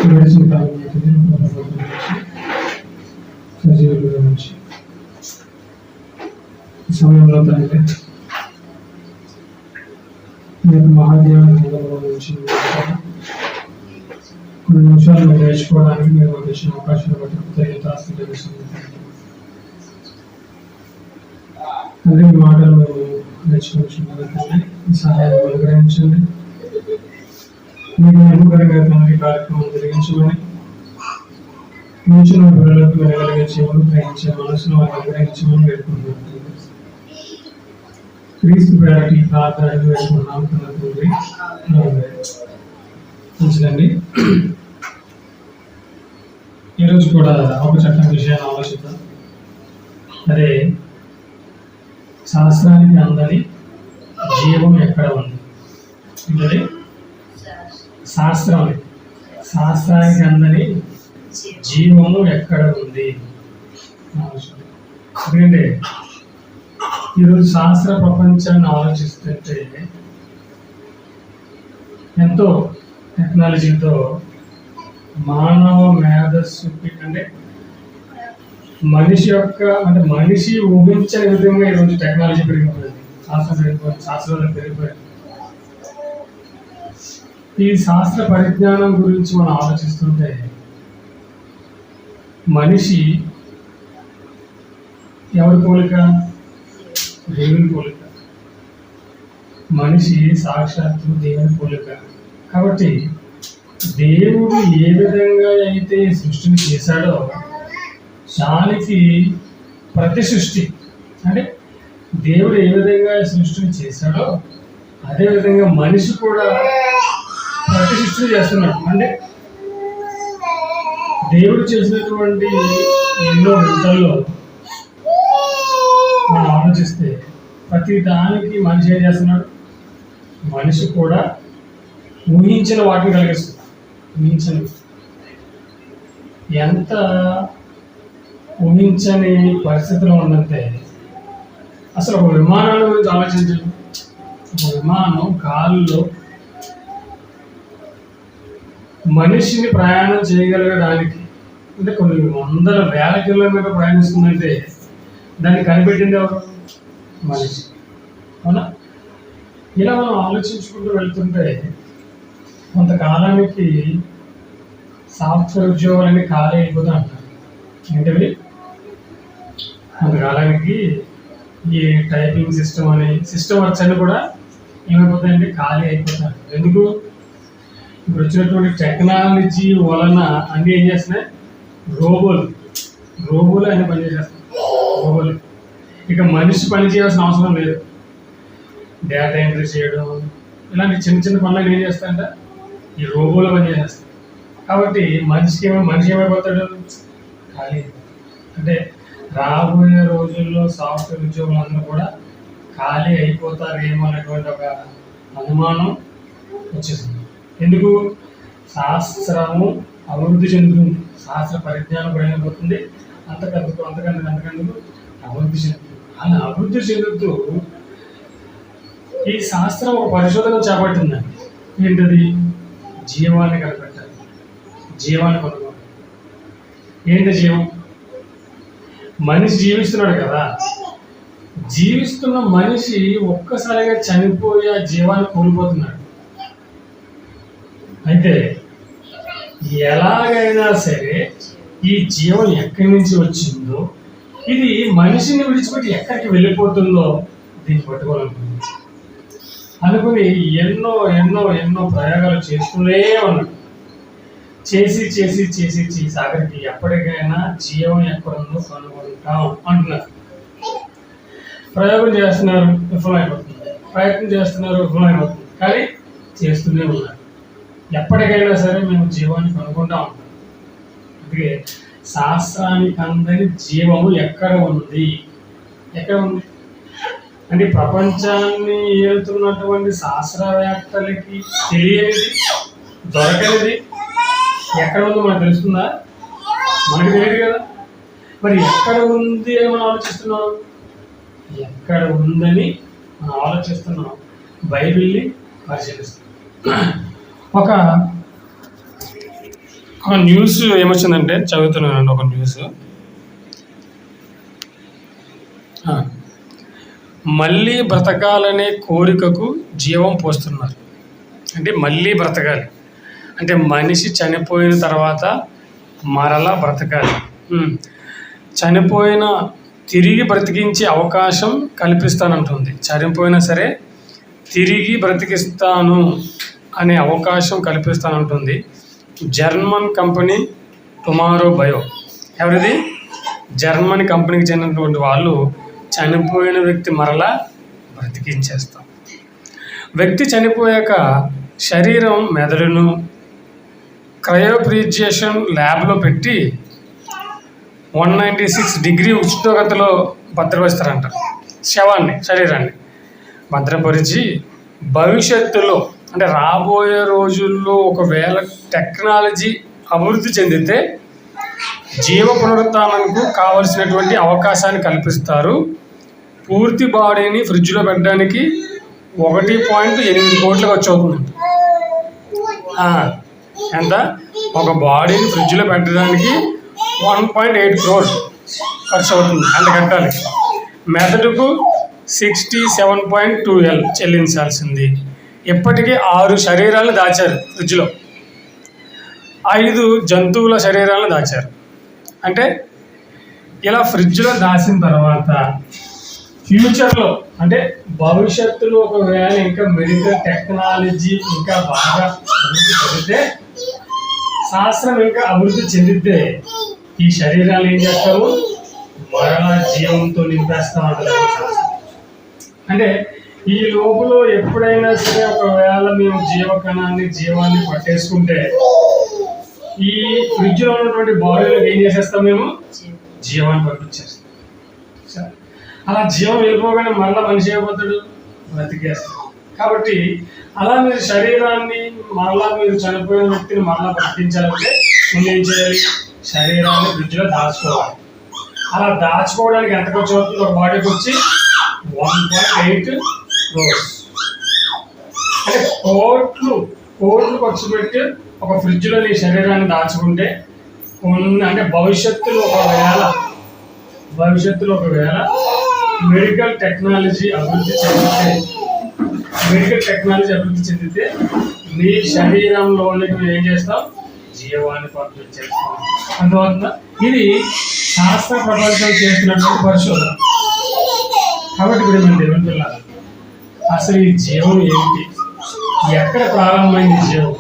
గడిచిన కాలం సజీవులుగా ఉంచి సమయంలో తండ్రి మీకు మహాధ్యానం నుంచి కొన్ని నిమిషాలు మీరు నేర్చుకోవడానికి మీరు ఇచ్చిన అవకాశాన్ని బట్టి కృతజ్ఞతాస్తులు తెలుస్తుంది తండ్రి. మీ మాటలు మేము నేర్చుకుంటున్నాను తండ్రి. మీ సహాయాన్ని అనుగ్రహించండి. మీకు నమ్మకంగా తండ్రి కార్యక్రమం జరిగించమని మించిన పిల్లలకు వెనగలిగించేవారు గ్రహించే మనసును వారు అనుగ్రహించమని వేడుకుంటున్నాను. క్రీస్తు పేరటి ప్రార్థన వేసుకున్నాం తండ్రి. మంచిదండి. ఈరోజు కూడా ఒక చక్కని విషయాన్ని ఆలోచిద్దాం. అదే శాస్త్రానికి అందని జీవం ఎక్కడ ఉంది. అంటే శాస్త్రానికి అందని జీవము ఎక్కడ ఉంది. ఎందుకంటే ఈరోజు శాస్త్ర ప్రపంచాన్ని ఆలోచిస్తుంటే ఎంతో టెక్నాలజీతో మానవ మేధస్సుకి అంటే మనిషి ఊహించని విధంగా ఈరోజు టెక్నాలజీ పెరిగిపోయింది. శాస్త్రాలు పెరిగిపోయింది. ఈ శాస్త్ర పరిజ్ఞానం గురించి మనం ఆలోచిస్తుంటే మనిషి ఎవరి పోలిక? దేవుని పోలిక. మనిషి సాక్షాత్తు దేవుని పోలిక. కాబట్టి దేవుడు ఏ విధంగా అయితే సృష్టిని చేశాడో దానికి ప్రతి సృష్టి అంటే దేవుడు ఏ విధంగా సృష్టిని చేశాడో అదేవిధంగా మనిషి కూడా ప్రతి సృష్టిని చేస్తున్నాడు. అంటే దేవుడు చేసినటువంటి ఎన్నో వింతల్లో మనం ఆలోచిస్తే ప్రతి దానికి మనిషి ఏం చేస్తున్నాడు? మనిషి కూడా ఊహించిన వాటిని కలిగిస్తున్నాడు. ఊహించని ఎంత ఊహించని పరిస్థితిలో ఉందంటే అసలు ఒక విమానాల గురించి ఆలోచించండి. ఒక విమానం గాల్లో మనిషిని ప్రయాణం చేయగలగడానికి అంటే కొన్ని వందల వేల కిలోమీటర్ ప్రయాణిస్తుందంటే దాన్ని కనిపెట్టింది ఎవరు? మనిషి. అవునా? ఇలా మనం ఆలోచించుకుంటూ వెళ్తుంటే కొంతకాలానికి సాఫ్ట్వేర్ ఉద్యోగాలన్నీ ఖాళీ అయిపోతా అంటారు. ఏంటవి? కొంతకాలానికి ఈ టైపింగ్ సిస్టమ్ వర్క్స్ అన్ని కూడా ఏమైపోతాయంటే ఖాళీ అయిపోతాయి. ఎందుకు? ఇప్పుడు వచ్చినటువంటి టెక్నాలజీ వలన అన్నీ ఏం చేస్తున్నాయి? రోబోలు అన్ని పనిచేసేస్తాయి. రోబోలు ఇక మనిషి పని చేయాల్సిన అవసరం లేదు. డేటా ఎంట్రీ చేయడం ఇలాంటి చిన్న చిన్న పనులు ఏం చేస్తాయంటే ఈ రోబోలు పని చేసేస్తాయి. కాబట్టి మనిషి ఏమైపోతాడు? ఖాళీ. అంటే రాబోయే రోజుల్లో సాఫ్ట్వేర్ ఉద్యోగులందరూ కూడా ఖాళీ అయిపోతారేమో అనేటువంటి ఒక అనుమానం వచ్చేసింది. ఎందుకు? శాస్త్రము అభివృద్ధి చెందుతుంది. శాస్త్ర పరిజ్ఞానం కూడా అయిపోతుంది. అంతకందుకు అభివృద్ధి చెందుతుంది. అలా అభివృద్ధి చెందుతూ ఈ శాస్త్రం ఒక పరిశోధన చేపట్టిందండి. ఏంటది? జీవాన్ని కనిపెట్టాలి, జీవాన్ని కనుగొనాలి. ఏంటి జీవం? మనిషి జీవిస్తున్నాడు కదా, జీవిస్తున్న మనిషి ఒక్కసారిగా చనిపోయి ఆ జీవాన్ని కోల్పోతున్నాడు. అయితే ఎలాగైనా సరే ఈ జీవం ఎక్కడి నుంచి వచ్చిందో, ఇది మనిషిని విడిచిపెట్టి ఎక్కడికి వెళ్ళిపోతుందో దీన్ని పట్టుకోవాలనుకుంది. అనుకుని ఎన్నో ఎన్నో ఎన్నో ప్రయోగాలు చేస్తూనే ఉన్నాడు. చేసి ఆఖరికి ఎప్పటికైనా జీవం ఎక్కడుందో కనుగొంటాం అంటున్నారు. ప్రయోగం చేస్తున్నారు, విఫలమైపోతుంది. ప్రయత్నం చేస్తున్నారు, విఫలమైపోతుంది. కానీ చేస్తూనే ఉన్నారు. ఎప్పటికైనా సరే మేము జీవాన్ని కనుగొంటా ఉంటాం. అందుకే శాస్త్రానికి అందని జీవము ఎక్కడ ఉంది? అంటే ప్రపంచాన్ని ఏలుతున్నటువంటి శాస్త్రవేత్తలకి తెలియనిది, దొరకనిది ఎక్కడ ఉందో మనకు తెలుస్తుందా? మనకు తెలియదు కదా. మరి ఎక్కడ ఉంది అని మనం ఆలోచిస్తున్నాం. ఎక్కడ ఉందని మనం ఆలోచిస్తున్నాం, బైబిల్ని పరిశీలిస్తున్నాం. ఒక న్యూస్ ఏమొచ్చిందంటే చదువుతున్నానండి, ఒక న్యూస్. మళ్ళీ బ్రతకాలనే కోరికకు జీవం పోస్తున్నారు. అంటే మళ్ళీ బ్రతకాలి అంటే మనిషి చనిపోయిన తర్వాత మరలా బ్రతకాలి, చనిపోయిన తిరిగి బ్రతికించే అవకాశం కల్పిస్తానంటుంది. చనిపోయినా సరే తిరిగి బ్రతికిస్తాను అనే అవకాశం కల్పిస్తానంటుంది జర్మన్ కంపెనీ టుమారో బయో. ఎవరిది? జర్మన్ కంపెనీకి చెందినటువంటి వాళ్ళు చనిపోయిన వ్యక్తి మరలా బ్రతికించేస్తాం. వ్యక్తి చనిపోయాక శరీరం మెదడును క్రయోఫ్రిజియేషన్ ల్యాబ్లో పెట్టి 196 డిగ్రీ ఉష్ణోగ్రతలో భద్రపరుస్తారంట. శరీరాన్ని భద్రపరిచి భవిష్యత్తులో అంటే రాబోయే రోజుల్లో ఒకవేళ టెక్నాలజీ అభివృద్ధి చెందితే జీవ పునరుత్థానానికి కావలసినటువంటి అవకాశాన్ని కల్పిస్తారు. పూర్తి బాడీని ఫ్రిడ్జ్లో పెట్టడానికి 1.8 కోట్లు ఖర్చు అవుతుందండి. ఎంత? ఒక బాడీని ఫ్రిడ్జ్లో పెట్టడానికి 1.8 crore ఖర్చు అవుతుంది. అంత కట్టాలి. మెదడుకు 67.2L చెల్లించాల్సింది. ఇప్పటికీ 6 శరీరాలను దాచారు ఫ్రిడ్జ్లో, 5 జంతువుల శరీరాలను దాచారు. అంటే ఇలా ఫ్రిడ్జ్లో దాచిన తర్వాత ఫ్యూచర్లో అంటే భవిష్యత్తులో ఒకవేళ ఇంకా మెడికల్ టెక్నాలజీ ఇంకా బాగా అభివృద్ధి చెందితే, శాస్త్రం ఇంకా అభివృద్ధి చెందితే ఈ శరీరాలు ఏం చేస్తాము? మరలా జీవంతో నింపేస్తా ఉంటుంది శాస్త్రం. అంటే ఈ లోపల ఎప్పుడైనా సరే ఒకవేళ మేము జీవాన్ని పట్టేసుకుంటే ఈ ఫ్రిడ్జ్లో ఉన్నటువంటి బాడీలో ఏం చేసేస్తాం? మేము జీవాన్ని పంపించేస్తాం. అలా జీవం వెళ్ళిపోగానే మరలా మనిషి అయిపోతాడు, బ్రతికేస్తాడు. కాబట్టి అలా మీరు శరీరాన్ని మరలా మీరు చనిపోయిన వ్యక్తిని మరలా బ్రతికించాలంటే ముందు ఏం చేయాలి? శరీరాన్ని ఫ్రిడ్జ్లో దాచుకోవాలి. అలా దాచుకోవడానికి ఎంత ఖర్చు అవుతుంది? ఒక బాడీకి వచ్చి 1.8 crores. అంటే కోట్లు ఖర్చు పెట్టి ఒక ఫ్రిడ్జ్లో నీ శరీరాన్ని దాచుకుంటే అంటే భవిష్యత్తులో ఒకవేళ మెడికల్ టెక్నాలజీ అభివృద్ధి చెందితే నీ శరీరంలోనికి నువ్వు ఏం చేస్తావు? జీవాన్ని పంపించేస్తాం. అందువల్ల ఇది శాస్త్ర ప్రపంచం చేస్తున్నటువంటి పరిశోధన. కాబట్టి ఇప్పుడు మన దేవుని పిల్లలు, అసలు ఈ జీవం ఏంటి, ఎక్కడ ప్రారంభమైంది జీవం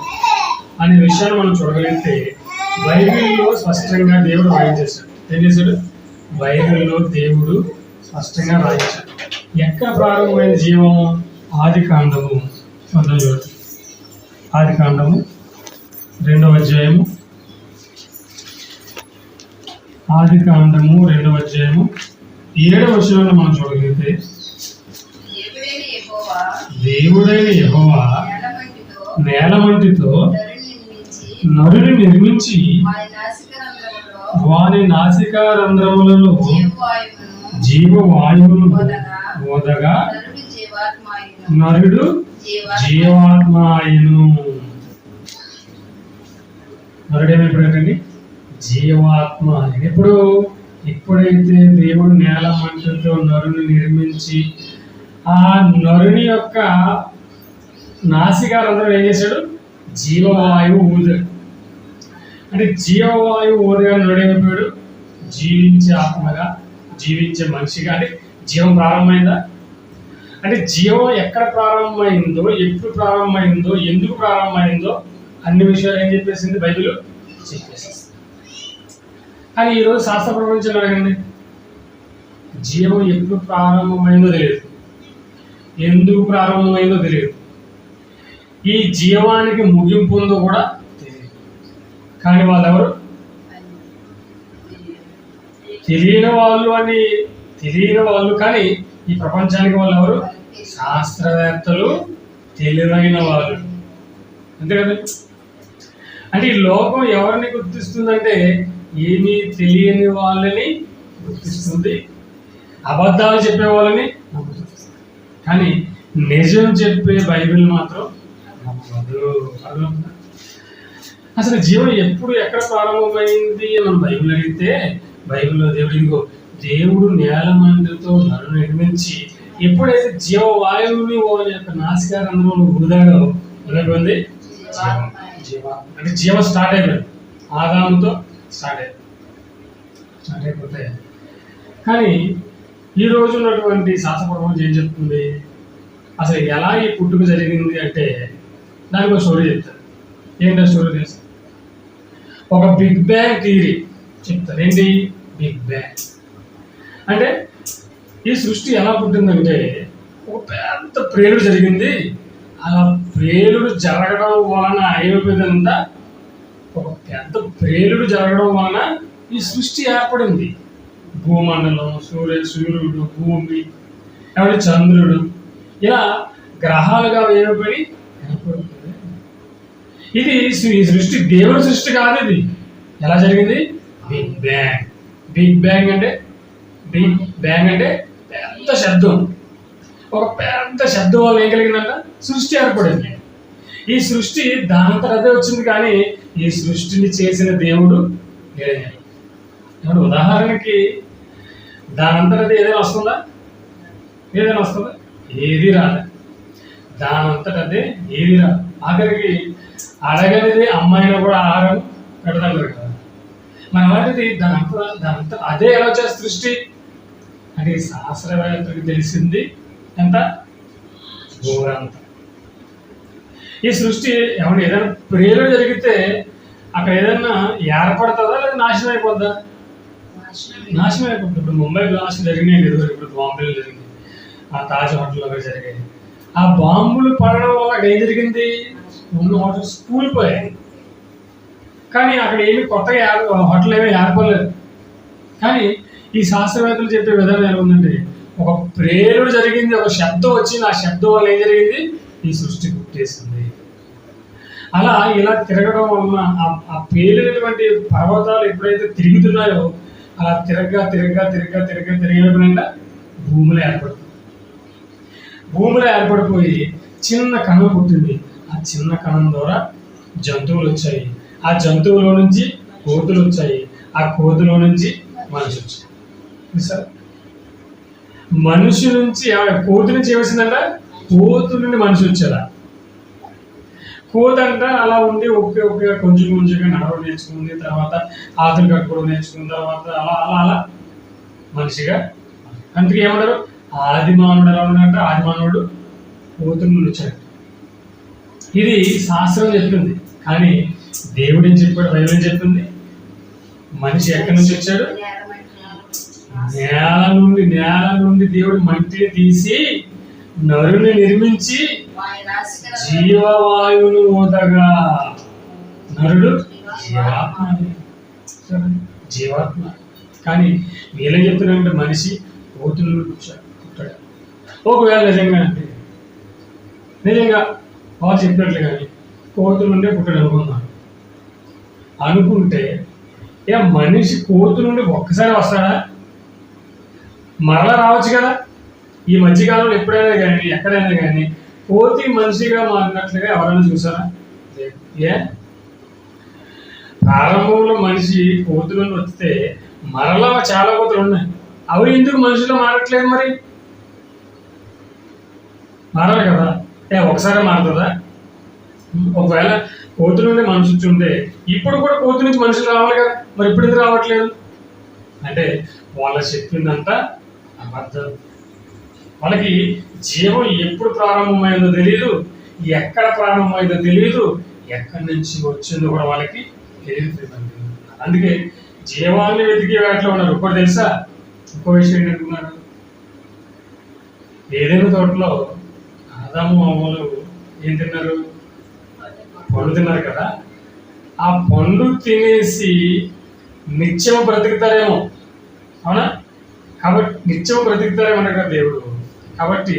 అనే విషయాన్ని మనం చూడగలిగితే బైబిల్లో స్పష్టంగా దేవుడు రాయించేశాడు. ఏం చేశాడు? బైబిల్లో దేవుడు స్పష్టంగా రాయించాడు. ఎక్కడ ప్రారంభమైన జీవం? ఆదికాండము 2వ అధ్యాయము. ఆదికాండము 2వ అధ్యాయము 7వ వచనాన్ని మనం చూడగలిగితే, దేవుడైన యెహోవా నేలమంటితో నరుని నిర్మించి వాని నాసికారంధ్రములలో జీవవాయువును ఓదగా నరుడు జీవాత్మాయను. నరుడేమైపోయాడండి? జీవాత్మ. ఎప్పుడైతే దేవుడు నేల మంటతో నరుని నిర్మించి ఆ నరుని యొక్క నాసికారంధ్రం ఏం చేశాడు? జీవవాయువు ఊదాడు. అంటే జీవవాయువు ఊదగా నరుడేమైపోయాడు? జీవించే ఆత్మగా, జీవించే మనిషిగా. అంటే జీవం ప్రారంభమైందా? అంటే జీవం ఎక్కడ ప్రారంభమైందో, ఎప్పుడు ప్రారంభమైందో, ఎందుకు ప్రారంభమైందో అన్ని విషయాలు ఏం చెప్పేసింది? బైబిల్ చెప్పేసింది. కానీ ఈరోజు శాస్త్ర ప్రపంచంలో అడగండి, జీవం ఎప్పుడు ప్రారంభమైందో తెలియదు, ఎందుకు ప్రారంభమైందో తెలియదు, ఈ జీవానికి ముగింపు ఉందో కూడా తెలియదు. కానీ వాళ్ళెవరు? తెలియని వాళ్ళు. కానీ ఈ ప్రపంచానికి వాళ్ళు ఎవరు? శాస్త్రవేత్తలు, తెలివైన వాళ్ళు. అంతే కదా? అంటే ఈ లోకం ఎవరిని గుర్తిస్తుందంటే ఏమీ తెలియని వాళ్ళని గుర్తిస్తుంది. అబద్ధాలు చెప్పే వాళ్ళని నమ్ముతుంది. కానీ నిజం చెప్పే బైబిల్ మాత్రం నమ్మదు. అసలు జీవం ఎప్పుడు ఎక్కడ ప్రారంభమైంది అని మనం బైబిల్ అడిగితే, బైబిల్లో దేవుడు నేల మందుతో నరుని నిర్మించి ఎప్పుడైతే జీవవాయువుని వాళ్ళ యొక్క నాసికారంధ్రంలో ఊదాడో ఏమైపోయింది? అంటే జీవం స్టార్ట్ అయిపోయింది. ఆదాముతో స్టార్ట్ అయిపోతే, కానీ ఈ రోజు ఉన్నటువంటి శాస్త్రప్రపంచం ఏం చెప్తుంది? అసలు ఎలా ఈ పుట్టుక జరిగింది అంటే దానికి ఒక స్టోరీ చెప్తారు. ఏంటో స్టోరీ తెలుసు? ఒక బిగ్ బ్యాంగ్ థియరీ చెప్తారు. ఏంటి బిగ్ బ్యాంగ్ అంటే? ఈ సృష్టి ఎలా పుట్టిందంటే ఒక పెద్ద ప్రేలుడు జరిగింది. అలా ప్రేలుడు జరగడం వలన ఏమైపోయిందంతా, ఒక పెద్ద ప్రేలుడు జరగడం వలన ఈ సృష్టి ఏర్పడింది. భూమండలం, సూర్యుడు, భూమి, చంద్రుడు, ఇలా గ్రహాలుగా ఏర్పడి ఏర్పడుతుంది. ఇది ఈ సృష్టి దేవుడి సృష్టి కాదు. ఇది ఎలా జరిగింది? Big bang. బిగ్ బ్యాంగ్ అంటే పెద్ద శబ్దం. ఒక పెద్ద శబ్దం వల్ల ఏం కలిగిందంట? సృష్టి ఏర్పడింది. ఈ సృష్టి దానంతట అదే వచ్చింది, కానీ ఈ సృష్టిని చేసిన దేవుడు లేడు. ఉదాహరణకి దానంతట అది ఏదైనా వస్తుందా? ఏది రాదు. దానంతట అదే ఏది రాదు. ఆఖరికి అడగనిది అమ్మాయిలో కూడా ఆహారం పెడతారు కదా. మన వాటిది దానంతా అదే ఎలా చేస్తుంది సృష్టి అంటే శాస్త్రవేత్తకి తెలిసింది ఎంత ఘోరంత. ఈ సృష్టి ఏదైనా ప్రేరణ జరిగితే అక్కడ ఏదైనా ఏర్పడుతుందా లేదా నాశనం అయిపోద్దా? నాశనం అయిపోతుంది. ఇప్పుడు ముంబై బ్లాస్ట్ జరిగినాయి, ఇప్పుడు బాంబేలో జరిగింది, ఆ తాజ్ హోటల్లో జరిగాయి. ఆ బాంబులు పడడం వల్ల ఏం జరిగింది? ఉన్న హోటల్స్ కూలిపోయాయి. కానీ అక్కడ ఏమి కొత్తగా హోటల్ ఏమీ ఏర్పడలేదు. కానీ ఈ శాస్త్రవేత్తలు చెప్పే విధానం ఎలా ఉందంటే, ఒక ప్రేరుడు జరిగింది, ఒక శబ్దం వచ్చింది, ఆ శబ్దం వల్ల ఏం జరిగింది? ఈ సృష్టి పుట్టేసింది. అలా ఇలా తిరగడం వలన ఆ పేలినటువంటి పర్వతాలు ఎప్పుడైతే తిరుగుతున్నాయో అలా తిరగకుండా భూమిలో ఏర్పడిపోయి చిన్న కణం పుట్టింది. ఆ చిన్న కణం ద్వారా జంతువులు వచ్చాయి. ఆ జంతువులో నుంచి కోతులు వచ్చాయి. ఆ కోతులో నుంచి మనిషి వచ్చాయి. సార్, మనిషి నుంచి కోతి నుంచి ఏమొచ్చిందంట? కోతు నుండి మనిషి వచ్చేదా? కోత అంట అలా ఉండి ఒకే కొంచెంగా నడవడం నేర్చుకుంది, తర్వాత ఆతులు కట్టుకోవడం నేర్చుకున్న తర్వాత అలా మనిషిగా. అందుకే ఏమంటారు? ఆది మానవుడు ఎలా ఉన్నాడంటే ఆది మానవుడు కోతు నుండి వచ్చాడు. ఇది శాస్త్రం చెప్తుంది. కానీ దేవుడు ఏం చెప్పాడు? బైబిల్ ఏం చెప్తుంది? మనిషి ఎక్కడి నుంచి వచ్చాడు? నేల నుండి దేవుడు మట్టిని తీసి నరుని నిర్మించి జీవవాయువును ఊదగా నరుడు జీవాత్మ. కానీ వీళ్ళేం చెప్తున్నారంటే మనిషి కోతి నుండి పుట్టాడు. ఒకవేళ నిజంగా వాళ్ళు చెప్పినట్లు కానీ కోతి నుండే పుట్టాడు అనుకుంటే మనిషి కోతి నుండి ఒక్కసారి వస్తాడా? మరలా రావచ్చు కదా. ఈ మధ్యకాలంలో ఎప్పుడైనా కానీ ఎక్కడైనా కానీ కోతి మనిషిగా మారినట్లుగా ఎవరైనా చూసారా? ప్రారంభంలో మనిషి కోతి నుండి వస్తే మరలా చాలా కోతులు ఉన్నాయి. అవి ఎందుకు మనిషిలో మారట్లేదు? మరి మారాలి కదా. ఒకసారి మారుతుందా? ఒకవేళ కోతి నుండి మనిషి వచ్చి ఉంటే ఇప్పుడు కూడా కోతి నుంచి మనుషులు రావాలి కదా. మరి ఇప్పుడు ఎందుకు రావట్లేదు అంటే వాళ్ళ చెప్పిందంతా అబద్ధం. వాళ్ళకి జీవం ఎప్పుడు ప్రారంభమైందో తెలియదు, ఎక్కడ ప్రారంభమైందో తెలియదు, ఎక్కడి నుంచి వచ్చిందో కూడా వాళ్ళకి తెలియదు. అందుకే జీవాన్ని వెతికి వాటిలో ఉన్నారు. ఇప్పుడు తెలుసా ఇంకో విషయం ఏంటంటున్నారు? ఏదైనా తోటలో ఆదాము అవ్వలు ఏం తిన్నారు? పండు తిన్నారు కదా. ఆ పండు తినేసి నిత్యం బ్రతుకుతారేమో, అవునా? కాబట్టి నిత్యం బ్రతుకుతారేమో కదా దేవుడు. కాబట్టి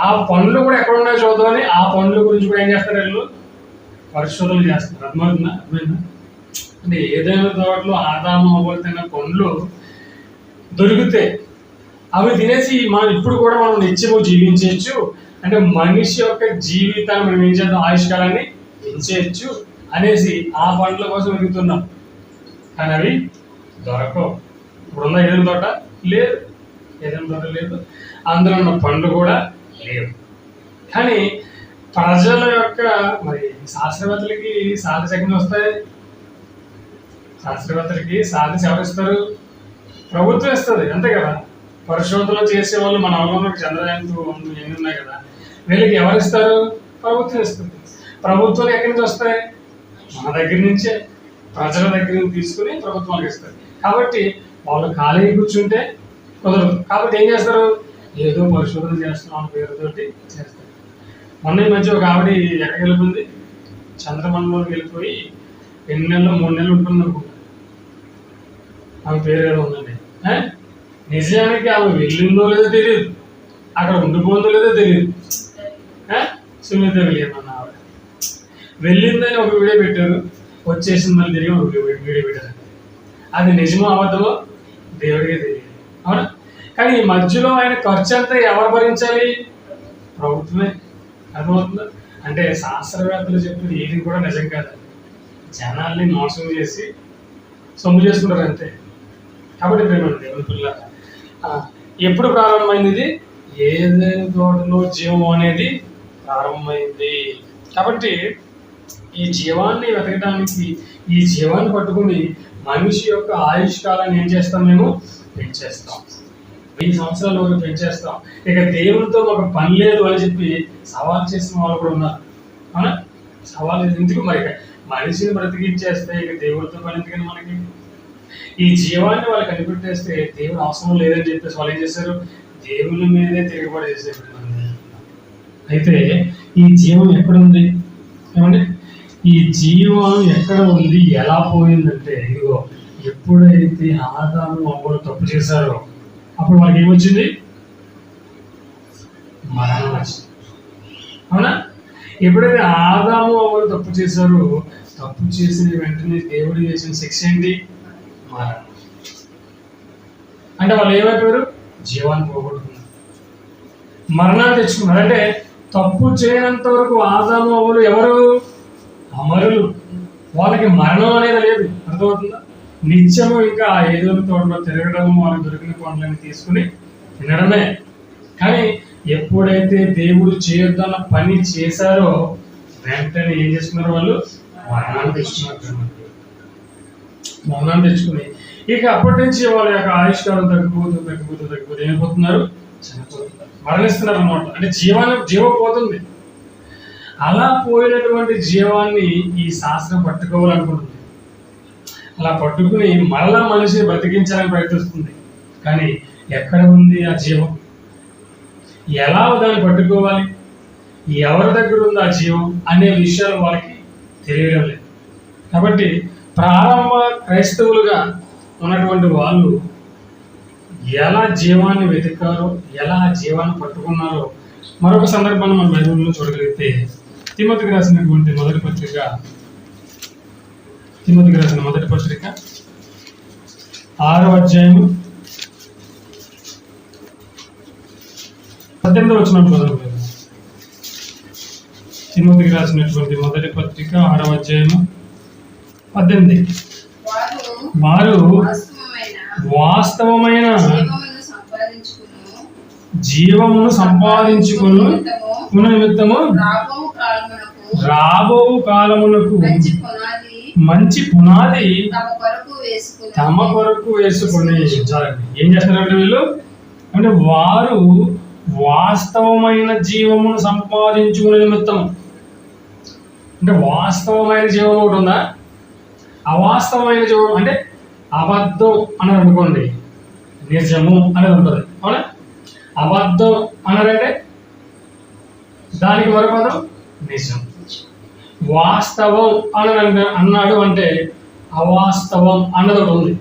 ఆ పండ్లు కూడా ఎక్కడ ఉన్నాయో చూద్దామని ఆ పండ్ల గురించి కూడా ఏం చేస్తారు? వీళ్ళు పరిశోధన చేస్తారు. అర్థమైందా? అంటే ఏదైనా తోటలో ఆదాము అవ్వలు తిన్న పండ్లు దొరికితే అవి తినేసి మనం ఇప్పుడు కూడా మనం నిత్యము జీవించవచ్చు, అంటే మనిషి యొక్క జీవితాన్ని మనం ఏం చేద్దాం, ఆయుష్కాలాన్ని పెంచేయచ్చు అనేసి ఆ పండ్ల కోసం వెతుకుతున్నాం. కానీ అవి దొరకవు. ఇప్పుడున్న ఏదైనా తోట లేదు, ఏదైనా తోట లేదు, అందులో ఉన్న పండ్లు కూడా లేవు. కానీ ప్రజల యొక్క మరి శాస్త్రవేత్తలకి సాధి శక్తి వస్తాయి. శాస్త్రవేత్తలకి సాధి ఎవరిస్తారు? ప్రభుత్వం ఇస్తుంది, అంతే కదా. పరిశోధనలు చేసే వాళ్ళు మన అవగాహనకు చంద్రయాన్ ఎన్ని ఉన్నాయి కదా, వీళ్ళకి ఎవరిస్తారు? ప్రభుత్వం ఇస్తుంది. ప్రభుత్వాలు ఎక్కడి నుంచి వస్తాయి? మన దగ్గర నుంచే, ప్రజల దగ్గర నుంచి తీసుకుని ప్రభుత్వాలకు ఇస్తారు. కాబట్టి వాళ్ళు ఖాళీ కూర్చుంటే కుదరదు. కాబట్టి ఏం చేస్తారు? ఏదో పరిశోధన చేస్తున్నాం పేరుతోటి చేస్తారు. మొన్న ఈ మధ్య ఒక ఆవిడ ఎక్కడికి వెళ్ళిపోయింది, చంద్రమండలంలోకి వెళ్ళిపోయి 2 నెలలు 3 నెలలు ఉంటుంది అనుకుంటా. ఆమె పేరు ఏదో ఉందండి. నిజానికి ఆమె వెళ్ళిందో లేదో తెలియదు, అక్కడ ఉండిపోయిందో లేదో తెలియదు. సునీత విలియం అన్న ఆవిడ వెళ్ళిందని ఒక వీడియో పెట్టారు, వచ్చేసింది మళ్ళీ తిరిగి ఒక వీడియో పెట్టారు. అది నిజమో అబద్ధమో దేవుడికే తెలియదు, అవునా? కానీ ఈ మధ్యలో ఆయన ఖర్చు అంతా ఎవరు భరించాలి? ప్రభుత్వమే. అర్థమవుతుందా? అంటే శాస్త్రవేత్తలు చెప్పేది ఏది కూడా నిజం కాదు, జనాల్ని మోసం చేసి సొమ్ము చేసుకుంటారు అంతే. కాబట్టి ప్రేమ దేవుని పిల్ల, ఎప్పుడు ప్రారంభమైంది ఇది? ఏదైనా తోటలో జీవం అనేది ప్రారంభమైంది. కాబట్టి ఈ జీవాన్ని వెతకడానికి, ఈ జీవాన్ని పట్టుకుని మనిషి యొక్క ఆయుష్కాలాన్ని ఏం చేస్తాం? మేము పెంచేస్తాం. 1000 సంవత్సరాల వరకు పెంచేస్తాం. ఇక దేవునితో మాకు పని లేదు అని చెప్పి సవాల్ చేసిన వాళ్ళు కూడా ఉన్నారు, అవునా? సవాల్ ఎందుకు? మరి మనిషిని బ్రతికించేస్తే ఇక దేవుడితో పని ఎందుకని మనకి? ఈ జీవాన్ని వాళ్ళు కనిపెట్టేస్తే దేవుడు అవసరం లేదని చెప్పేసి వాళ్ళు ఏం చేశారు? దేవుని మీదే తిరుగుబాటు చేసేది. అయితే ఈ జీవం ఎక్కడుంది? ఏమండి, ఈ జీవం ఎక్కడ ఉంది, ఎలా పోయిందంటే, ఇదిగో ఎప్పుడైతే ఆదాము అవ్వలు తప్పు చేశారో అప్పుడు వాళ్ళకి ఏమొచ్చింది? మరణం వచ్చింది, అవునా? ఎప్పుడైతే ఆదాము అవ్వలు తప్పు చేశారో, తప్పు చేసిన వెంటనే దేవుడు చేసిన శిక్ష ఏంటి? మరణం. అంటే వాళ్ళు ఏమైపోయారు? జీవాన్ని పోగొట్టుకున్నారు, మరణాన్ని తెచ్చుకున్నారు. అంటే తప్పు చేయనంత వరకు ఆదాము అవ్వలు ఎవరు? అమరులు. వాళ్ళకి మరణం అనేది లేదు, అర్థమవుతుందా? నిత్యము ఇంకా ఏదో తోటలో తిరగడము, వాళ్ళకి దొరికిన పండ్లని తీసుకుని తినడమే. కానీ ఎప్పుడైతే దేవుడు చేయొద్దన్న పని చేశారో వెంటనే ఏం చేసుకున్నారు? వాళ్ళు మరణాన్ని తెచ్చుకున్నారు. మరణాన్ని తెచ్చుకుని ఇక అప్పటి నుంచి వాళ్ళ యొక్క ఆయుష్కాలం తగ్గిపోతూ ఏమైపోతున్నారు? చనిపోతున్నారు, మరణిస్తున్నారు అన్నమాట. అంటే జీవం పోతుంది. అలా పోయినటువంటి జీవాన్ని ఈ శాస్త్రం పట్టుకోవాలనుకుంటుంది. అలా పట్టుకుని మరలా మనిషిని బ్రతికించాలని ప్రయత్నిస్తుంది. కానీ ఎక్కడ ఉంది ఆ జీవం? ఎలా దాన్ని పట్టుకోవాలి? ఎవరి దగ్గర ఉంది ఆ జీవం అనే విషయాలు వాళ్ళకి తెలియడం లేదు. కాబట్టి ప్రారంభ క్రైస్తవులుగా ఉన్నటువంటి వాళ్ళు ఎలా జీవాన్ని వెతికారో, ఎలా ఆ జీవాన్ని పట్టుకున్నారో మరొక సందర్భాన్ని మన బైబిల్లో చూడగలిగితే, తిమోతికి రాసినటువంటి మొదటి పత్రిక 6వ అధ్యాయము 18వ వచనం చదువు. తిమోతికి రాసినటువంటి మొదటి పత్రిక 6వ అధ్యాయము 18. వారు వాస్తవమైన జీవమును సంపాదించుకును నిమిత్తము రాబో కాలమునకు మంచి పునాది తమ కొరకు వేసుకుని. ఏం చేస్తున్నారంటే వీళ్ళు? అంటే వారు వాస్తవమైన జీవమును సంపాదించుకునే నిమిత్తం. అంటే వాస్తవమైన జీవం ఒకటి ఉందా? అవాస్తవమైన జీవం అంటే అబద్ధం అనేది అనుకోండి, నిజము అనేది ఉంటుంది, అవునా? అబద్ధం అన్నారంటే దానికి మరో పదం నిజం. వాస్తవం అని అన్నాడు అంటే అవాస్తవం అన్నది ఒకటి ఉంది.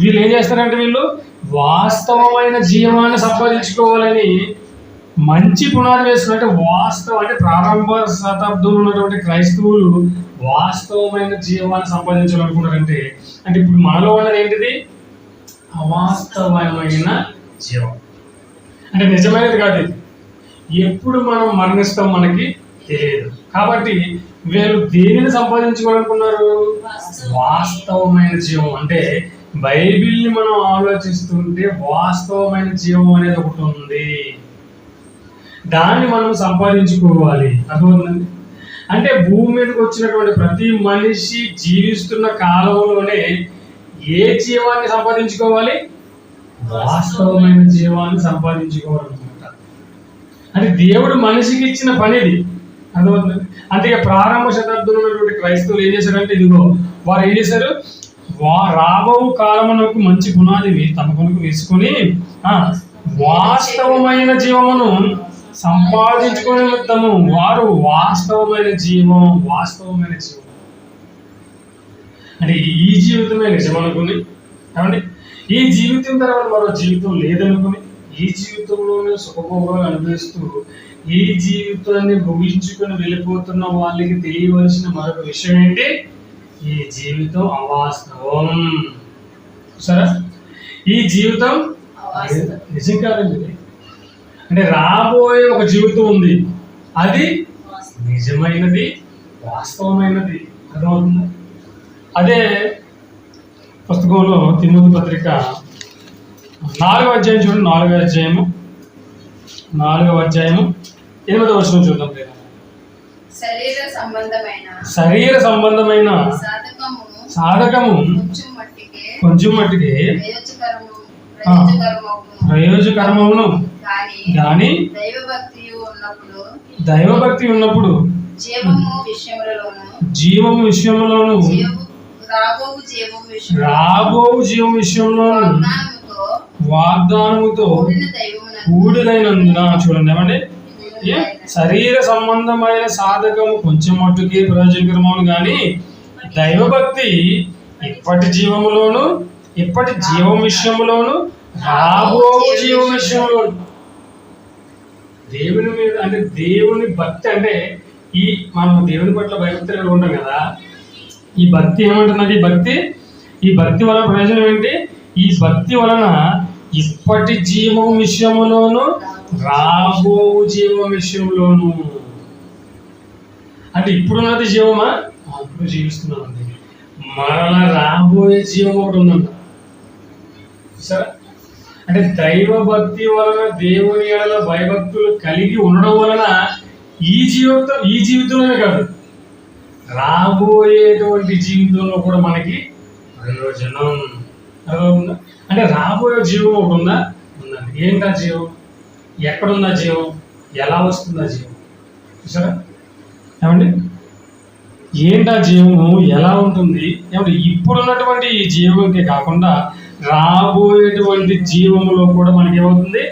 వీళ్ళు ఏం చేస్తారంటే వీళ్ళు వాస్తవమైన జీవాన్ని సంపాదించుకోవాలని మంచి పునాది వేస్తున్నట్టు వాస్తవం అంటే ప్రారంభ శతాబ్దంలో ఉన్నటువంటి క్రైస్తవులు వాస్తవమైన జీవాన్ని సంపాదించాలనుకున్నారంటే, అంటే ఇప్పుడు మనలో ఉన్నది ఏంటిది? అవాస్తవమైన జీవం. అంటే నిజమైనది కాదు ఇది. ఎప్పుడు మనం మరణిస్తాం మనకి తెలియదు. కాబట్టి వీళ్ళు దేనిని సంపాదించుకోవాలనుకున్నారు? వాస్తవమైన జీవం. అంటే బైబిల్ని మనం ఆలోచిస్తుంటే వాస్తవమైన జీవం అనేది ఒకటి ఉంది, దాన్ని మనం సంపాదించుకోవాలి. అర్థమవుతుందండి? అంటే భూమి మీదకి వచ్చినటువంటి ప్రతి మనిషి జీవిస్తున్న కాలంలోనే ఏ జీవాన్ని సంపాదించుకోవాలి? వాస్తవమైన జీవాన్ని సంపాదించుకోవాలన్నమాట. అంటే దేవుడు మనిషికి ఇచ్చిన పని ఇది. అర్థమవుతుంది? అందుకే ప్రారంభ శతాబ్దంలో ఉన్నటువంటి క్రైస్తవులు ఏం చేశారంటే, ఇదిగో వారు ఏం చేశారు? రాబో కాలమునకు మంచి పునాది తమ కొనుకు వేసుకొని వాస్తవమైన జీవమును సంపాదించుకునే నిమిత్తము వారు వాస్తవమైన జీవం అంటే ఈ జీవితమే నిజం అనుకుని, కాబట్టి ఈ జీవితం తర్వాత మరో జీవితం లేదనుకుని ఈ జీవితంలోనే సుఖభోగాలు అనుభవిస్తూ ఈ జీవితాన్ని ముగించుకొని వెళ్ళిపోతున్న వాళ్ళకి తెలియవలసిన మరొక విషయం ఏంటి? ఈ జీవితం అవాస్తవం. సరే, ఈ జీవితం నిజం కాదండి. అంటే రాబోయే ఒక జీవితం ఉంది, అది నిజమైనది, వాస్తవమైనది. అర్థమవుతుంది? అదే పుస్తకంలో తిమోతి పత్రిక 4వ అధ్యాయం చూడండి. 4వ అధ్యాయము 8వ వచనం చూద్దాం. శరీర సంబంధమైన సాధకము కొంచెం మట్టికి ప్రయోజకరమును కానీ దైవభక్తి ఉన్నప్పుడు జీవము విషయంలోను రాబోవు జీవం విషయంలోను వాగ్దానముతో కూడినైనందున. చూడండి ఏమండి, శరీర సంబంధమైన సాధకము కొంచెం మట్టుకి ప్రయోజనకరమవును కానీ దైవభక్తి ఇప్పటి జీవములోను ఇప్పటి జీవం విషయంలోను రాబో జీవం విషయంలోను. దేవుని మీద అంటే దేవుని భక్తి అంటే మనం దేవుని పట్ల భయభక్తులు ఉంటాం కదా, ఈ భక్తి ఏమంటున్నది? ఈ భక్తి వలన ప్రయోజనం ఏంటి? ఈ భక్తి వలన ఇప్పటి జీవం విషయంలోను రాబో జీవం విషయంలోను. అంటే ఇప్పుడున్నది జీవమా? ఇప్పుడు జీవిస్తున్నామండి. మరలా రాబోయే జీవం ఒకటి ఉందంట. సరే, అంటే దైవ భక్తి వలన దేవుని ఎడల భయభక్తులు కలిగి ఉండడం వలన ఈ జీవితంలోనే కాదు, రాబోయేటువంటి జీవితంలో కూడా మనకి ప్రయోజనం. అర్థమవుతుందా? అంటే రాబోయే జీవం ఒకటి ఉందండి. ఏంటా జీవం? ఎక్కడుందా జీవం? ఎలా వస్తుందా జీవం? చూసారా ఏమండి? ఏంటా జీవము? ఎలా ఉంటుంది? ఏమంటే ఇప్పుడున్నటువంటి ఈ జీవంకే కాకుండా రాబోయేటువంటి జీవములో కూడా మనకి ఏమవుతుంది?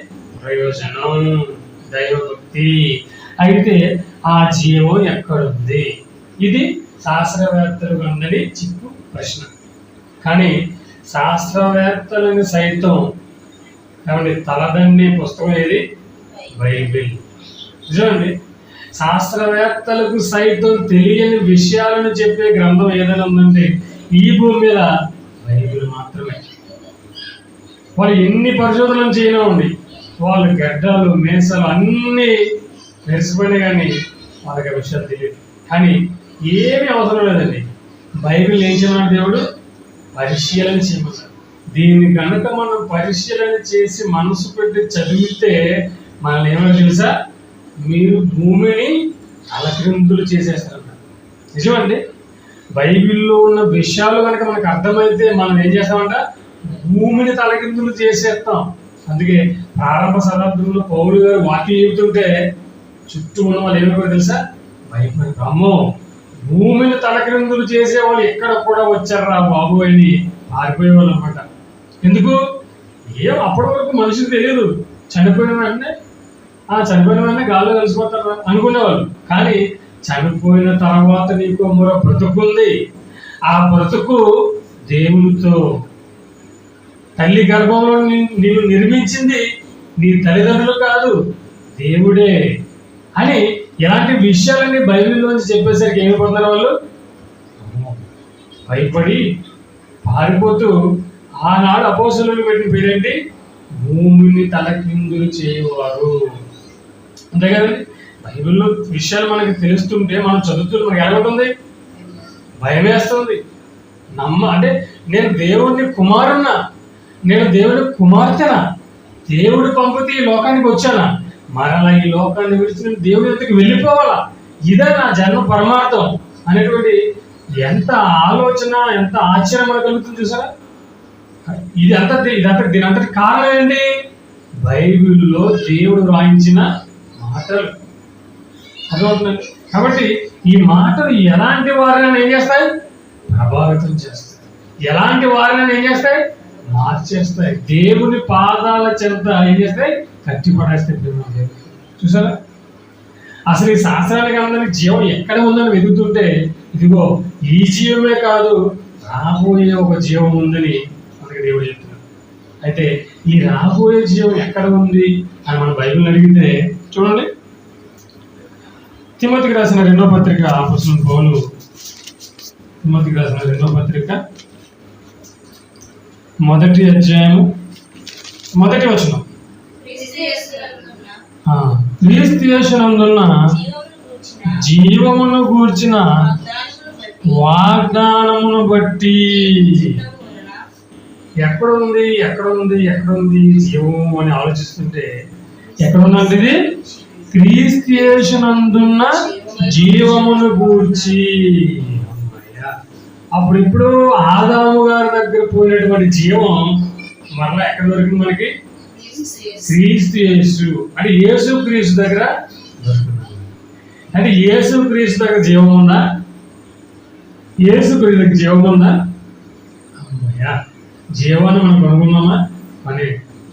ప్రయోజనం, దైవభక్తి. అయితే ఆ జీవం ఎక్కడుంది? ఇది శాస్త్రవేత్తలకు అందరి చిక్కు ప్రశ్న. కానీ శాస్త్రవేత్తలని సైతం ఏమండి తలదన్నే పుస్తకం ఏది? బైబిల్. నిజమండి, శాస్త్రవేత్తలకు సైతం తెలియని విషయాలను చెప్పే గ్రంథం ఏదైనా ఉందంటే ఈ భూమి మీద బైబిల్ మాత్రమే. వాళ్ళు ఎన్ని పరిశోధనలు చేయనివ్వండి, వాళ్ళు గడ్డలు మేసాలు అన్నీ మెరిసిపోయినాయి, కానీ వాళ్ళకి ఆ విషయాలు తెలియదు. కానీ ఏమీ అవసరం లేదండి. బైబిల్ ఏం చేయమన్నాడు దేవుడు? పరిశీలన చేయమన్నాడు. దీన్ని కనుక మనం పరిశీలన చేసి మనసు పెట్టి చదివితే మనల్ని ఏమైనా తెలుసా? మీరు భూమిని అలక్రిందులు చేసేస్తారు. నిజమండి, బైబిల్లో ఉన్న విషయాలు కనుక మనకు అర్థమైతే మనం ఏం చేస్తామంట? భూమిని తలకిందులు చేసేస్తాం. అందుకే ప్రారంభ శతాబ్దంలో పౌలు గారు వాక్యం చెబుతుంటే చుట్టూ ఉన్న వాళ్ళు ఏమైపోయారు తెలుసా? భయపడి, అమ్మో భూమిని తలకిందులు చేసేవాళ్ళు ఎక్కడ కూడా వచ్చారా బాబు అని పారిపోయేవాళ్ళు అనమాట. ఎందుకు? అప్పటి వరకు మనుషులకు తెలియదు. చనిపోయిన వెంటనే గాల్లో కలిసిపోతారు అనుకునేవాళ్ళు. కానీ చనిపోయిన తర్వాత నీకు మరో బ్రతుకుంది. ఆ బ్రతుకు దేవునితో. తల్లి గర్భంలో నీవు నిర్మించింది నీ తల్లిదండ్రులు కాదు, దేవుడే అని ఇలాంటి విషయాలన్నీ బైబిల్లోంచి చెప్పేసరికి ఏమైపోతారు వాళ్ళు? భయపడి పారిపోతూ ఆనాడు అపోస్తలులు పెట్టిన పేరేంటి? భూమిని తలకిందులు చేయవారు. అంతే కదండి. బైబిల్లో విషయాలు మనకి తెలుస్తుంటే మనం చదువుతుంటే మనకి ఎలాగుంటుంది? భయం వేస్తుంది. అంటే నేను దేవుని కుమారున్నా, నేను దేవుని కుమార్తెనా, దేవుడు పంపితే ఈ లోకానికి వచ్చానా, మరలా ఈ లోకాన్ని విడిచి నేను దేవుని దగ్గరికి వెళ్ళిపోవాలా, ఇదే నా జన్మ పరమార్థం అనేటువంటి ఎంత ఆలోచన, ఎంత ఆశ్చర్యం మనకు కలుగుతుంది చూసారా. దీని అంతటి కారణం ఏంటి? బైబిల్లో దేవుడు రాయించిన మాటలు. అర్థమవుతుందండి. కాబట్టి ఈ మాటలు ఎలాంటి వారిని ఏం చేస్తాయి? ప్రభావితం చేస్తాయి. ఎలాంటి వారిని ఏం చేస్తాయి? మార్చేస్తాయి. దేవుని పాదాల చెంత ఏం చేస్తాయి? కట్టిపడేస్తాయి. చూసారా. అసలు ఈ శాస్త్రానికి అందరికి జీవం ఎక్కడ ఉందని వెతుకుతుంటే ఇదిగో ఈ జీవమే కాదు, రాబోయే ఒక జీవం ఉందని మనకి దేవుడు చెప్తున్నాడు. అయితే ఈ రాబోయే జీవం ఎక్కడ ఉంది అని మన బైబిల్ అడిగితే చూడండి, తిమోతికి రాసిన 2వ పత్రిక, అపోస్తలుడైన పౌలు తిమోతికి రాసిన 2వ పత్రిక 1వ అధ్యాయము 1వ వచనం. క్రీస్తు యేసునందున్న జీవమును గూర్చిన వాగ్దానమును బట్టి. ఎక్కడుంది జీవము అని ఆలోచిస్తుంటే ఎక్కడుందంటే ఇది క్రీస్తు యేసునందున్న జీవమును గూర్చి. ఇప్పుడు ఆదాము గారి దగ్గర పోయినటువంటి జీవం మరలా ఎక్కడ దొరికింది మనకి? క్రీస్తు యేసు అంటే యేసు క్రీస్తు దగ్గర దొరుకుతుంది. అంటే యేసు క్రీస్తు దగ్గర జీవం ఉందా? యేసు క్రీస్తు దగ్గర జీవం ఉందా? అమ్మయ్యా, జీవాన్ని మనం కనుగొన్నామా? అని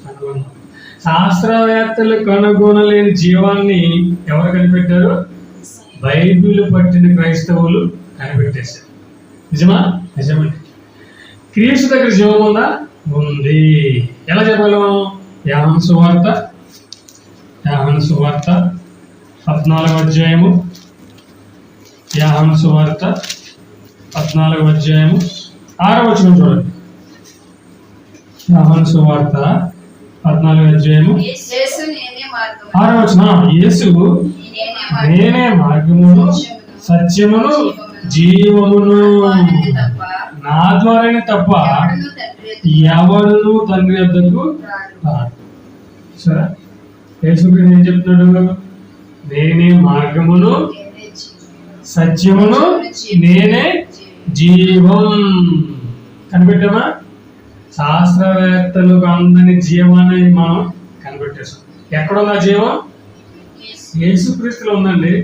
కనుగొన్నాం. శాస్త్రవేత్తలు కనుగొనలేని జీవాన్ని ఎవరు కనిపెట్టారు? బైబిల్ పట్టిన క్రైస్తవులు కనిపెట్టేశారు. నిజమా? నిజమండి. క్రీస్తు దగ్గర జీవం ఉందా? ఉంది. ఎలా చెప్పగలం? యోహాను సువార్త 14వ అధ్యాయము, యోహాను సువార్త 14వ అధ్యాయము 6వ వచనం చూడండి. యోహాను సువార్త 14వ అధ్యాయము 6వ వచనం. యేసు నేనే మార్గమును సత్యమును జీవమును, నా ద్వారానే తప్ప ఎవడును తండ్రి వద్దకు రాడు. సరే, యేసుక్రీస్తు ఏం చెప్తున్నాడు? నేనే మార్గమును సత్యమును నేనే జీవం. కనిపెట్టామా? శాస్త్రవేత్తలకు అందని జీవాన్ని మనం కనిపెట్టేసాం. ఎక్కడుంది ఆ జీవం? యేసుక్రీస్తులో ఉందండి.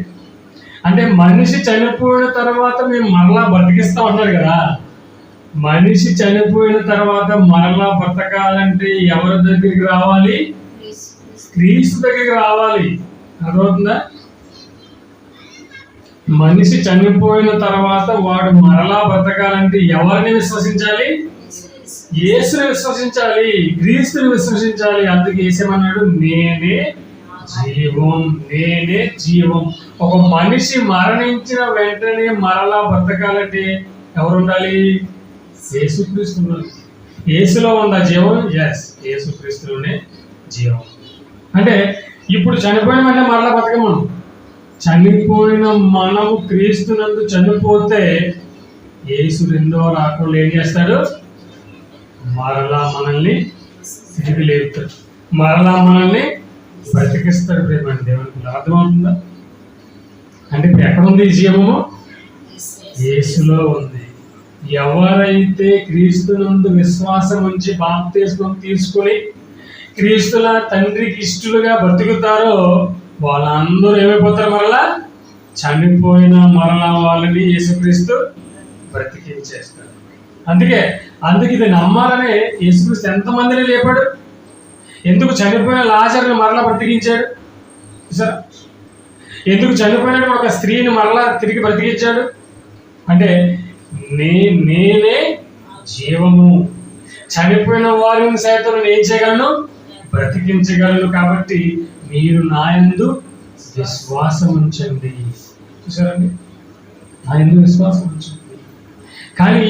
అంటే మనిషి చనిపోయిన తర్వాత మేము మరలా బతికిస్తాం అన్నారు కదా. మనిషి చనిపోయిన తర్వాత మరలా బ్రతకాలంటే ఎవరి దగ్గరికి రావాలి? క్రీస్తు దగ్గరికి రావాలి. అర్థమవుతుందా? మనిషి చనిపోయిన తర్వాత వాడు మరలా బ్రతకాలంటే ఎవరిని విశ్వసించాలి? యేసుని విశ్వసించాలి, క్రీస్తుని విశ్వసించాలి. అందుకే యేసేమన్నాడు? నేనే జీవం, నేనే జీవం. ఒక మనిషి మరణించిన వెంటనే మరలా బ్రతకాలంటే ఎవరు ఉండాలి? యేసుక్రీస్తు ఉండాలి. యేసులో ఉందా జీవం? ఎస్, యేసుక్రీస్తులోనే జీవం. అంటే ఇప్పుడు చనిపోయిన వెంటనే మరలా బ్రతకం. మనం చనిపోయిన మనము క్రీస్తునందు చనిపోతే యేసు 2వ రాకడలో ఏం చేస్తాడు? మరలా మనల్ని తిరిగి లేపుతాడు, మరలా మనల్ని బ్రతికిస్తాడు. ప్రేమండి దేవునికి అర్థమవుతుందా? అంటే ఇప్పుడు ఎక్కడుంది ఈ జీవము? యేసులో ఉంది. ఎవరైతే క్రీస్తునందు విశ్వాసం ఉంచి బాప్తిస్మం తీసుకొని క్రీస్తుల తండ్రికి ఇష్టలుగా బ్రతుకుతారో వాళ్ళందరూ ఏమైపోతారు? మరలా చనిపోయిన మరలా వాళ్ళని యేసుక్రీస్తు బ్రతికించేస్తాడు. అందుకే ఇది నమ్మాలనే యేసుక్రీస్తు ఎంతమందిని లేపాడు? ఎందుకు చనిపోయిన లాజరుని మరలా బ్రతికించాడు? చూసారా? ఎందుకు చనిపోయిన ఒక స్త్రీని మరలా తిరిగి బ్రతికించాడు? అంటే నేనే జీవము, చనిపోయిన వారిని సైతం నేను ఏం చేయగలను? బ్రతికించగలను. కాబట్టి మీరు నా యందు విశ్వాసం ఉంచండి. చూసారండి? నా యందు విశ్వాసం ఉంచండి. కానీ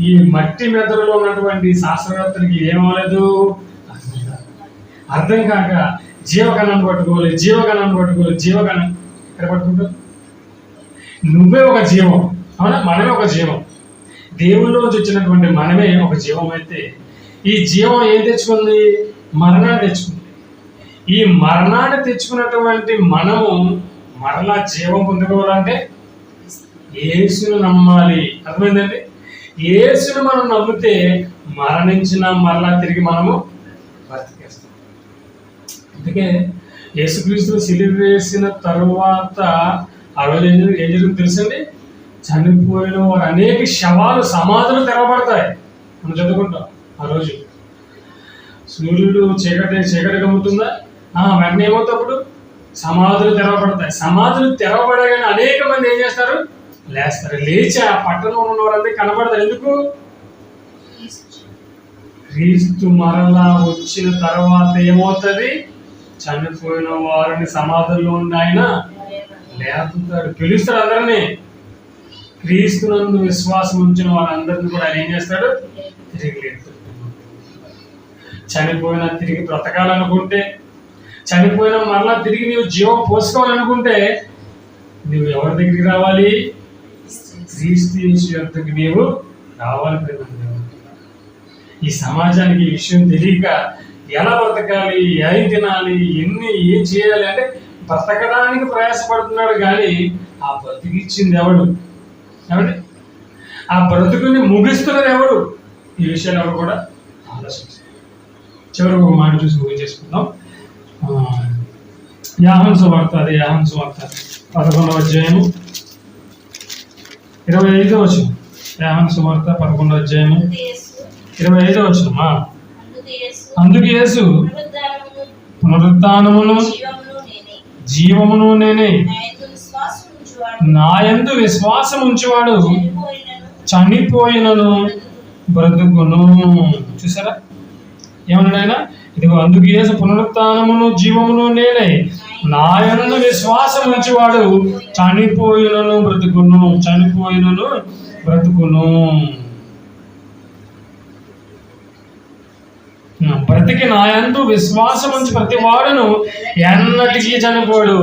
ఈ మట్టి మెదడులో ఉన్నటువంటి శాస్త్రవేత్తలకి ఏమవలేదు? అర్థం కాక జీవకణాన్ని పట్టుకోవాలి జీవకణం ఎక్కడ పట్టుకుంటావు? నువ్వే ఒక జీవం, అవునా? మనమే ఒక జీవం. దేవుళ్ళలోంచి వచ్చినటువంటి మనమే ఒక జీవం అయితే ఈ జీవం ఏం తెచ్చుకుంది? మరణాన్ని తెచ్చుకుంది. ఈ మరణాన్ని తెచ్చుకున్నటువంటి మనము మరలా జీవం పొందుకోవాలంటే యేసును నమ్మాలి. అర్థమైందండి? యేసును మనం నమ్మితే మరణించిన మరలా తిరిగి మనము బ్రతికేస్తాం. అందుకే యేసుక్రీస్తును సిలువ వేసిన తరువాత ఆ రోజు ఏం జరిగింది తెలుసండి? చనిపోయిన వారు అనేక శవాలు, సమాధులు తెరవబడతాయి. మనం చదువుకుంటాం. ఆ రోజు సూర్యుడు చీకటి కమ్ముతుందా, వెంటనే ఏమవుతాప్పుడు సమాధులు తెరవబడతాయి. సమాధులు తెరవబడగానే అనేక మంది ఏం చేస్తారు? లేస్తారు. లేచి ఆ పట్టణంలో ఉన్న వారందరికీ కనబడతారు. ఎందుకు? క్రీస్తు మరలా వచ్చిన తర్వాత ఏమవుతుంది? చనిపోయిన వారిని సమాధుల్లో ఉండి ఆయన లేపుతాడు, పిలుస్తాడు అందరినీ. క్రీస్తునందు విశ్వాసం ఉంచిన వారందరినీ కూడా ఆయన ఏం చేస్తాడు? తిరిగి లేపుతాడు. చనిపోయినా తిరిగి బ్రతకాలనుకుంటే, చనిపోయినా మరలా తిరిగి నీవు జీవం పోసుకోవాలనుకుంటే నువ్వు ఎవరి దగ్గరికి రావాలి? క్రీస్తు యేసు యొద్దకు నీవు రావాలి. ఈ సమాజానికి ఈ విషయం తెలియక ఎలా బ్రతకాలి, ఏం తినాలి, ఏం చేయాలి అంటే బ్రతకడానికి ప్రయాసపడుతున్నాడు. కానీ ఆ బ్రతికిచ్చింది ఎవడు? ఆ బ్రతుకుని ముగిస్తున్నది ఎవరు? ఈ విషయాలు ఎవరు కూడా ఆలోచించారు. చివరికి ఒక మాట చూసి ముగించేసుకుందాం. యోహాను సువార్త 11వ అధ్యాయము 25వ వచనం. యోహాను సువార్త 11వ అధ్యాయము 25వ వచనం. అందుకు యేసు, పునరుత్థానమును జీవమును నేనే, నాయందు విశ్వాసం ఉంచువాడు చనిపోయినను బ్రతుకును. చూసారా ఏమన్నాడు ఆయన? ఇదిగో అందుకు యేసు, పునరుత్థానమును జీవమును నేనే, నాయందు విశ్వాసం ఉంచువాడు చనిపోయినను బ్రతుకును. బ్రతికి నాయందు విశ్వాసం ఉంచి ప్రతి వాడును ఎన్నటికీ చనిపోడు.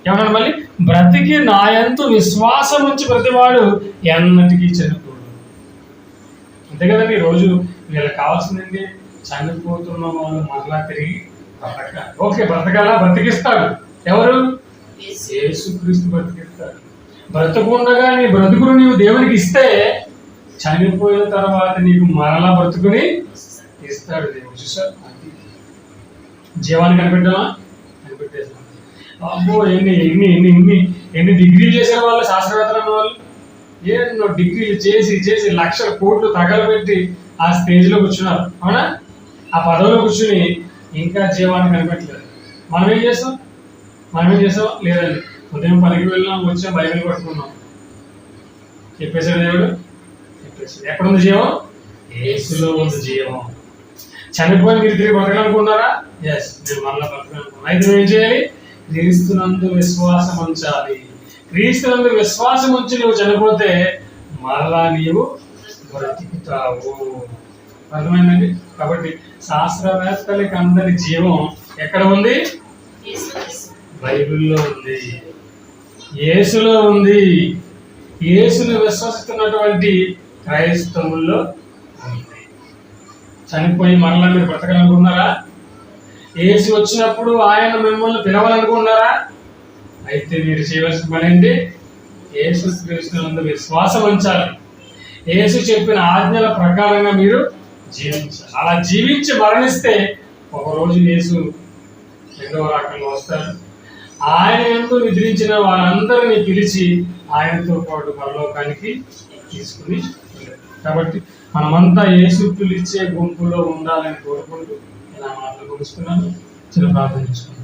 ఏమన్నా మళ్ళీ? బ్రతికి నాయందు విశ్వాసం ఉంచి ప్రతివాడు ఎన్నటికీ చనిపోడు. అంతే కదండి. ఈరోజు వీళ్ళకి కావాల్సిందండి చనిపోతున్న వాళ్ళు మరలా తిరిగి బ్రతకాలి. ఓకే, బ్రతికిస్తాడు. ఎవరు? యేసుక్రీస్తు బ్రతికిస్తాడు. బ్రతుకుండగా నీ బ్రతుకును నీవు దేవునికి ఇస్తే చనిపోయిన తర్వాత నీకు మరలా బ్రతుకుని ఇస్తాడు దేవుడు. చూసారు? జీవాన్ని కనిపెట్టామా? కనిపెట్టేసాం. అబ్బో ఎన్ని డిగ్రీలు చేశారు వాళ్ళు, శాస్త్రవేత్తలు అన్న వాళ్ళు. ఎన్నో డిగ్రీలు చేసి లక్షల కోట్లు తగలబెట్టి ఆ స్టేజ్లో కూర్చున్నారు. అవునా? ఆ పదవిలో కూర్చుని ఇంకా జీవాన్ని కనిపెట్టలేదు. మనం ఏం చేస్తాం? లేదండి. ఉదయం పనికి వెళ్ళినాం, వచ్చాం, బైబిల్ పట్టుకున్నాం. చెప్పేశాడు దేవుడు. ఎక్కడుంది జీవం? యేసులో ఉంది జీవం. చనిపోయి మీరు తిరిగి బ్రతకాలనుకున్నారా? ఎస్, నేను మళ్ళీ బ్రతకాలనుకున్నాను. అయితే నువ్వు ఏం చేయాలి? క్రీస్తునందు విశ్వాసం ఉంచాలి. క్రీస్తునందు విశ్వాసం ఉంచి నువ్వు చనిపోతే మరలా నీవు బ్రతుకుతావు. అర్థమైందండి? కాబట్టి శాస్త్రవేత్తలకి అందరి జీవం ఎక్కడ ఉంది? బైబిల్లో ఉంది, యేసులో ఉంది. యేసును విశ్వసిస్తున్నటువంటి క్రైస్తవుల్లో ఉంది. చనిపోయి మరలా మీరు బ్రతకాలనుకున్నారా? యేసు వచ్చినప్పుడు ఆయన మిమ్మల్ని పిలవాలనుకున్నారా? అయితే మీరు చేయవలసిన పని ఏంటి? యేసుక్రీస్తునందు విశ్వాసం ఉంచాలి. యేసు చెప్పిన ఆజ్ఞల ప్రకారంగా మీరు జీవించాలి. అలా జీవించి మరణిస్తే ఒకరోజు యేసు రెండవ రాకడలో వస్తాడు. ఆయన యందు నిద్రించిన వారందరినీ పిలిచి ఆయనతో పాటు పరలోకానికి తీసుకుని వెళ్ళాడు. కాబట్టి మనమంతా యేసు పిలిచే గుంపులో ఉండాలని కోరుకుంటూ ఇలా మాటలు ముగిస్తున్నాను. చిన్న ప్రార్థన చేసుకుంటాం.